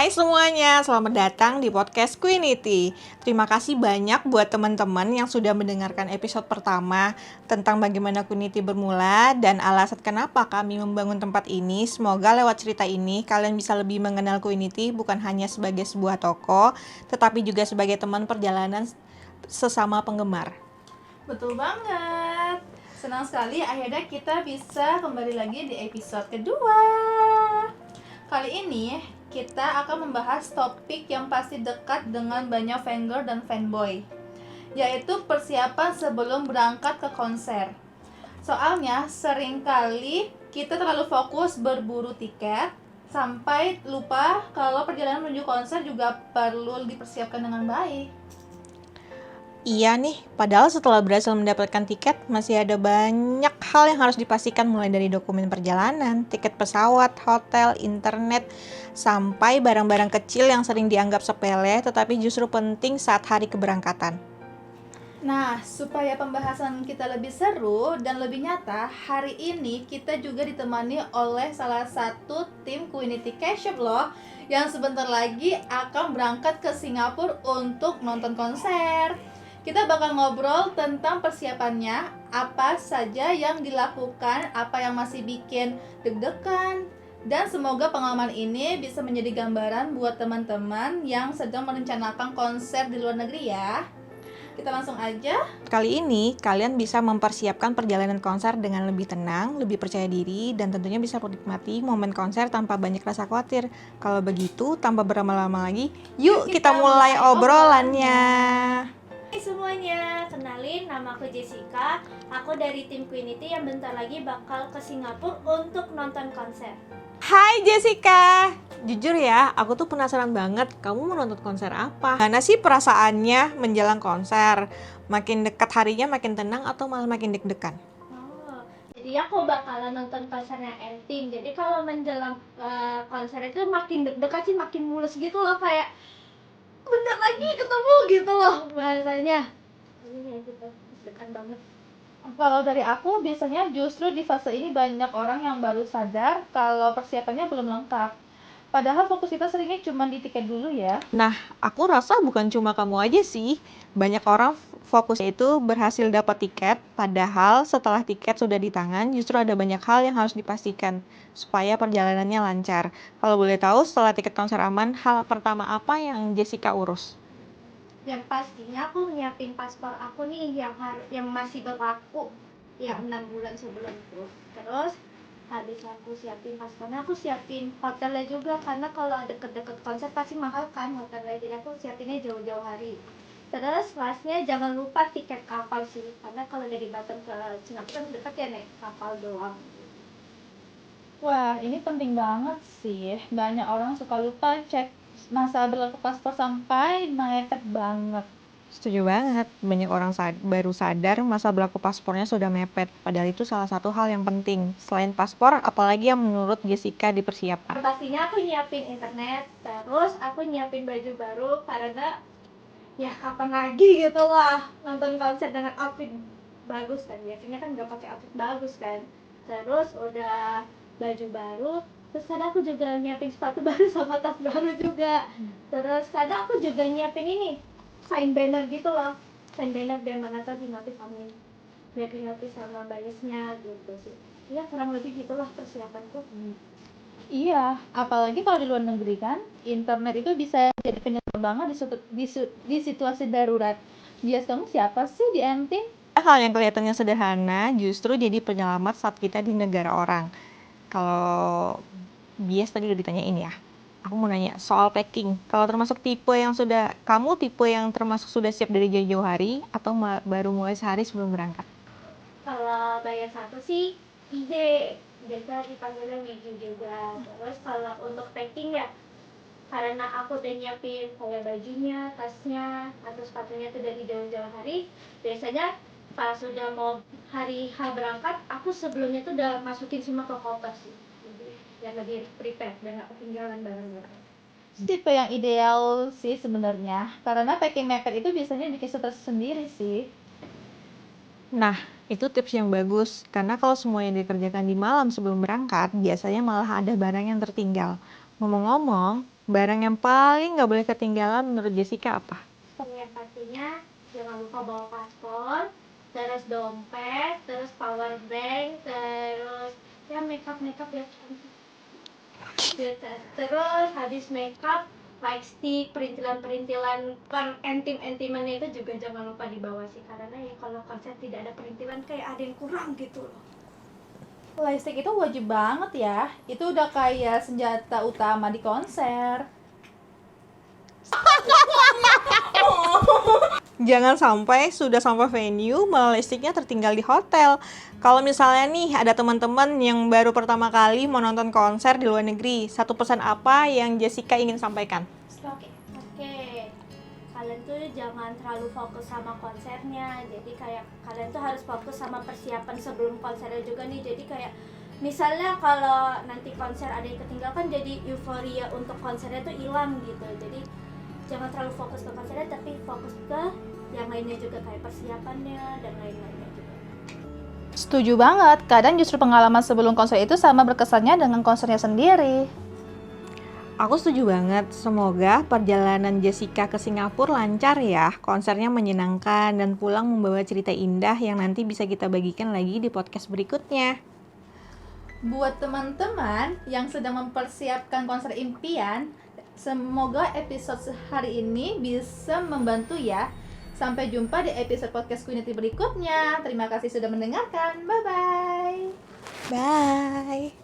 Hai semuanya, selamat datang di podcast Queenity. Terima kasih banyak buat teman-teman yang sudah mendengarkan episode pertama tentang bagaimana Queenity bermula dan alasan kenapa kami membangun tempat ini. Semoga lewat cerita ini kalian bisa lebih mengenal Queenity bukan hanya sebagai sebuah toko, tetapi juga sebagai teman perjalanan sesama penggemar. Betul banget. Senang sekali akhirnya kita bisa kembali lagi di episode kedua. Kali ini kita akan membahas topik yang pasti dekat dengan banyak fangirl dan fanboy, yaitu persiapan sebelum berangkat ke konser. Soalnya seringkali kita terlalu fokus berburu tiket sampai lupa kalau perjalanan menuju konser juga perlu dipersiapkan dengan baik. Iya nih, padahal setelah berhasil mendapatkan tiket, masih ada banyak hal yang harus dipastikan mulai dari dokumen perjalanan, tiket pesawat, hotel, internet, sampai barang-barang kecil yang sering dianggap sepele tetapi justru penting saat hari keberangkatan. Nah, supaya pembahasan kita lebih seru dan lebih nyata, hari ini kita juga ditemani oleh salah satu tim Queenity K-Shop loh, yang sebentar lagi akan berangkat ke Singapura untuk nonton konser. Kita bakal ngobrol tentang persiapannya, apa saja yang dilakukan, apa yang masih bikin deg-degan, dan semoga pengalaman ini bisa menjadi gambaran buat teman-teman yang sedang merencanakan konser di luar negeri ya. Kita langsung aja. Kali ini, kalian bisa mempersiapkan perjalanan konser dengan lebih tenang, lebih percaya diri, dan tentunya bisa menikmati momen konser tanpa banyak rasa khawatir. Kalau begitu, tanpa berlama-lama lagi, yuk kita mulai obrolannya. Hai semuanya, kenalin nama aku Jessica. Aku dari tim Queenity yang bentar lagi bakal ke Singapura untuk nonton konser. Hai Jessica, jujur ya, aku tuh penasaran banget kamu mau nonton konser apa? Mana sih perasaannya menjelang konser? Makin dekat harinya makin tenang atau malah makin deg-degan? Jadi aku bakalan nonton konsernya Enting. Jadi kalau menjelang konser itu makin deg-degan sih, makin mulus gitu loh, kayak bentar lagi ketemu gitu loh bahasanya. Ini gitu, deg-degan banget. Kalau dari aku biasanya justru di fase ini banyak orang yang baru sadar kalau persiapannya belum lengkap. Padahal fokus kita seringnya cuma di tiket dulu ya. Nah, aku rasa bukan cuma kamu aja sih. Banyak orang fokusnya itu berhasil dapat tiket, padahal setelah tiket sudah di tangan, justru ada banyak hal yang harus dipastikan supaya perjalanannya lancar. Kalau boleh tahu, setelah tiket konser aman, hal pertama apa yang Jessica urus? Yang pastinya aku nyiapin paspor aku nih yang masih berlaku yang 6 bulan sebelum itu. Terus habis aku siapin paspornya, aku siapin hotelnya juga karena kalau deket-deket konser pasti mahal kan hotelnya, jadi aku siapinnya jauh-jauh hari. Terus lastnya jangan lupa tiket kapal sih, karena kalau dari Batam ke Singapura kan dekat ya, naik kapal doang. Wah, ini penting banget sih. Banyak orang suka lupa cek masa berlaku paspor sampai mepet banget. Setuju banget, banyak orang baru sadar masa berlaku paspornya sudah mepet, padahal itu salah satu hal yang penting. Selain paspor, apalagi yang menurut Jessica dipersiapkan? Pastinya aku nyiapin internet, terus aku nyiapin baju baru karena ya kapan lagi gitu lah nonton konser dengan outfit bagus kan, biasanya kan nggak pakai outfit bagus kan. Terus udah baju baru, terus kadang aku juga nyiapin sepatu baru sama tas baru juga. Terus kadang aku juga nyiapin ini sign banner gitu loh, sign banner biar mana tadi notif amin, biar notif sama biasnya gitu sih. Ya kurang lebih gitulah persiapanku. Iya, apalagi kalau di luar negeri kan, internet itu bisa jadi penyelamat banget di situasi darurat. Bias kamu siapa sih di Entin? Hal yang kelihatannya sederhana justru jadi penyelamat saat kita di negara orang. Kalau bias tadi udah ditanyain ya. Aku mau nanya soal packing. Kalau termasuk kamu tipe yang termasuk sudah siap dari jauh-jauh hari atau baru mulai sehari sebelum berangkat? Kalau bayar satu sih ide, biasa dipanggilnya Wiju juga. Terus kalau untuk packing ya, karena aku udah nyiapin kayak bajunya, tasnya, atau sepatunya tuh dari jauh-jauh hari, biasanya pas sudah mau hari H berangkat, aku sebelumnya tuh udah masukin semua ke koper sih. Jadi yang lebih prepare dan gak ketinggalan barang-barang. Tipe yang ideal sih sebenarnya, karena packing mepet itu biasanya bikin stres sendiri sih. Nah, itu tips yang bagus. Karena kalau semuanya dikerjakan di malam sebelum berangkat, biasanya malah ada barang yang tertinggal. Ngomong-ngomong, Barang yang paling nggak boleh ketinggalan menurut Jessica apa? Yang pastinya jangan lupa bawa paspor, terus dompet, terus power bank, terus ya makeup ya. Terus habis makeup, light stick, perintilan-perintilan entim-entimannya itu juga jangan lupa dibawa sih, karena ya kalau konser tidak ada perintilan kayak ada yang kurang gitu loh. Lightstick itu wajib banget ya. Itu udah kayak senjata utama di konser. Jangan sampai sudah sampai venue malah listriknya tertinggal di hotel. Kalau misalnya nih ada teman-teman yang baru pertama kali mau nonton konser di luar negeri, satu pesan apa yang Jessica ingin sampaikan? Oke. Kalian tuh jangan terlalu fokus sama konsernya. Jadi kayak kalian tuh harus fokus sama persiapan sebelum konsernya juga nih. Jadi kayak misalnya kalau nanti konser ada yang ketinggalan, jadi euforia untuk konsernya tuh hilang gitu. Jadi jangan terlalu fokus ke konsernya, tapi fokus ke yang lainnya juga, kayak persiapannya dan lain-lainnya juga. Setuju banget. Kadang justru pengalaman sebelum konser itu sama berkesannya dengan konsernya sendiri. Aku setuju banget. Semoga perjalanan Jessica ke Singapura lancar ya. Konsernya menyenangkan dan pulang membawa cerita indah yang nanti bisa kita bagikan lagi di podcast berikutnya. Buat teman-teman yang sedang mempersiapkan konser impian, semoga episode hari ini bisa membantu ya. Sampai jumpa di episode podcast Queenity berikutnya. Terima kasih sudah mendengarkan. Bye-bye. Bye!